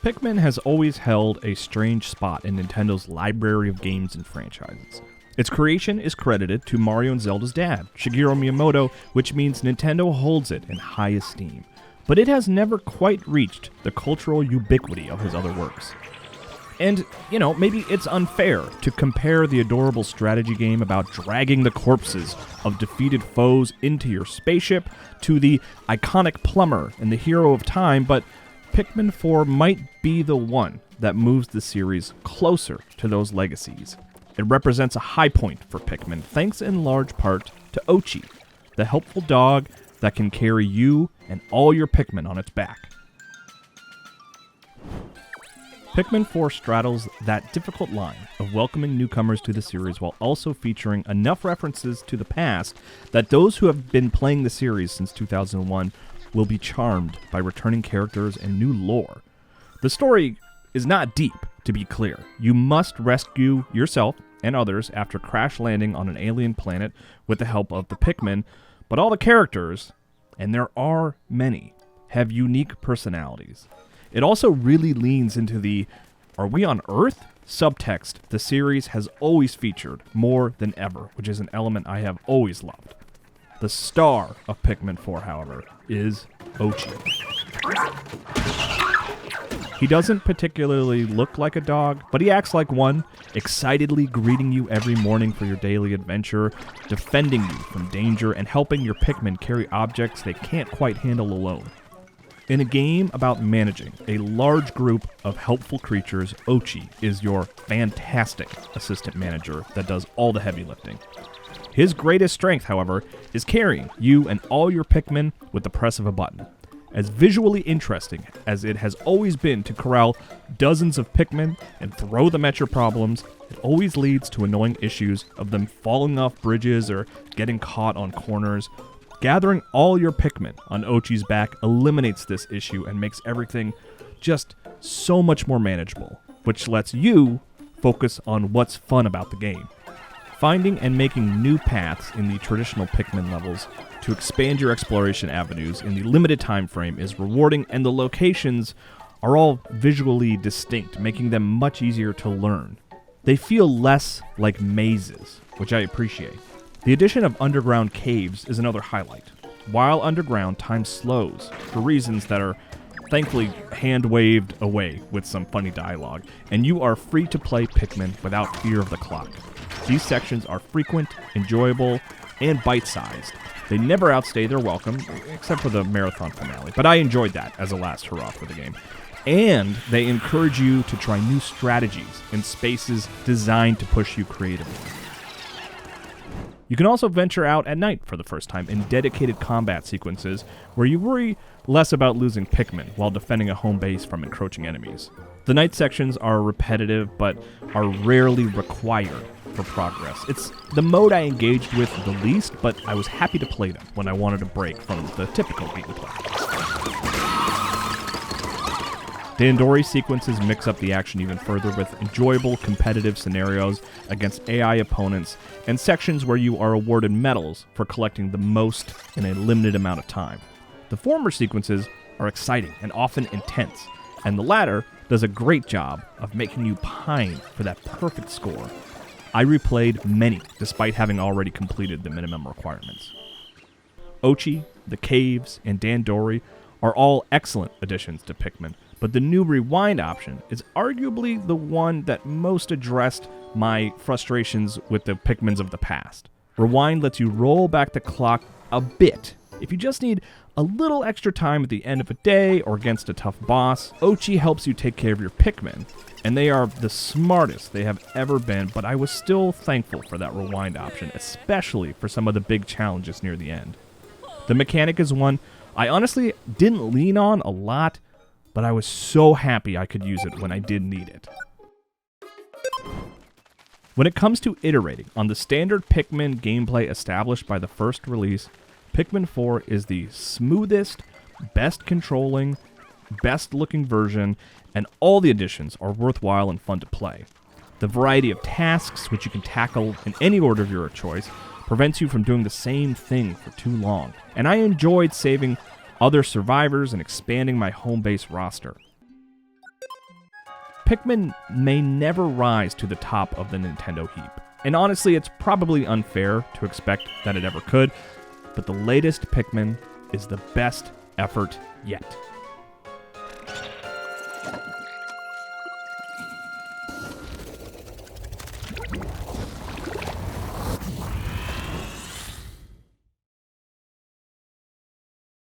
Pikmin has always held a strange spot in Nintendo's library of games and franchises. Its creation is credited to Mario and Zelda's dad, Shigeru Miyamoto, which means Nintendo holds it in high esteem. But it has never quite reached the cultural ubiquity of his other works. And, maybe it's unfair to compare the adorable strategy game about dragging the corpses of defeated foes into your spaceship to the iconic plumber and the hero of time, but Pikmin 4 might be the one that moves the series closer to those legacies. It represents a high point for Pikmin, thanks in large part to Ochi, the helpful dog that can carry you and all your Pikmin on its back. Pikmin 4 straddles that difficult line of welcoming newcomers to the series while also featuring enough references to the past that those who have been playing the series since 2001 will be charmed by returning characters and new lore. The story is not deep, to be clear. You must rescue yourself and others after crash landing on an alien planet with the help of the Pikmin, but all the characters, and there are many, have unique personalities. It also really leans into the "are we on Earth?" subtext the series has always featured more than ever, which is an element I have always loved. The star of Pikmin 4, however, is Ochi. He doesn't particularly look like a dog, but he acts like one, excitedly greeting you every morning for your daily adventure, defending you from danger, and helping your Pikmin carry objects they can't quite handle alone. In a game about managing a large group of helpful creatures, Ochi is your fantastic assistant manager that does all the heavy lifting. His greatest strength, however, is carrying you and all your Pikmin with the press of a button. As visually interesting as it has always been to corral dozens of Pikmin and throw them at your problems, it always leads to annoying issues of them falling off bridges or getting caught on corners. Gathering all your Pikmin on Ochi's back eliminates this issue and makes everything just so much more manageable, which lets you focus on what's fun about the game. Finding and making new paths in the traditional Pikmin levels to expand your exploration avenues in the limited time frame is rewarding, and the locations are all visually distinct, making them much easier to learn. They feel less like mazes, which I appreciate. The addition of underground caves is another highlight. While underground, time slows for reasons that are thankfully hand-waved away with some funny dialogue, and you are free to play Pikmin without fear of the clock. These sections are frequent, enjoyable, and bite-sized. They never outstay their welcome, except for the marathon finale, but I enjoyed that as a last hurrah for the game. And they encourage you to try new strategies in spaces designed to push you creatively. You can also venture out at night for the first time in dedicated combat sequences where you worry less about losing Pikmin while defending a home base from encroaching enemies. The night sections are repetitive but are rarely required for progress. It's the mode I engaged with the least, but I was happy to play them when I wanted a break from the typical gameplay. The Dandori sequences mix up the action even further with enjoyable competitive scenarios against AI opponents and sections where you are awarded medals for collecting the most in a limited amount of time. The former sequences are exciting and often intense, and the latter does a great job of making you pine for that perfect score. I replayed many despite having already completed the minimum requirements. Ochi, the caves, and Dandori are all excellent additions to Pikmin, but the new rewind option is arguably the one that most addressed my frustrations with the Pikmins of the past. Rewind lets you roll back the clock a bit. If you just need a little extra time at the end of a day or against a tough boss, Ochi helps you take care of your Pikmin, and they are the smartest they have ever been, but I was still thankful for that rewind option, especially for some of the big challenges near the end. The mechanic is one I honestly didn't lean on a lot, but I was so happy I could use it when I did need it. When it comes to iterating on the standard Pikmin gameplay established by the first release, Pikmin 4 is the smoothest, best controlling, best looking version, and all the additions are worthwhile and fun to play. The variety of tasks, which you can tackle in any order of your choice, prevents you from doing the same thing for too long, and I enjoyed saving other survivors and expanding my home base roster. Pikmin may never rise to the top of the Nintendo heap. And honestly, it's probably unfair to expect that it ever could, but the latest Pikmin is the best effort yet.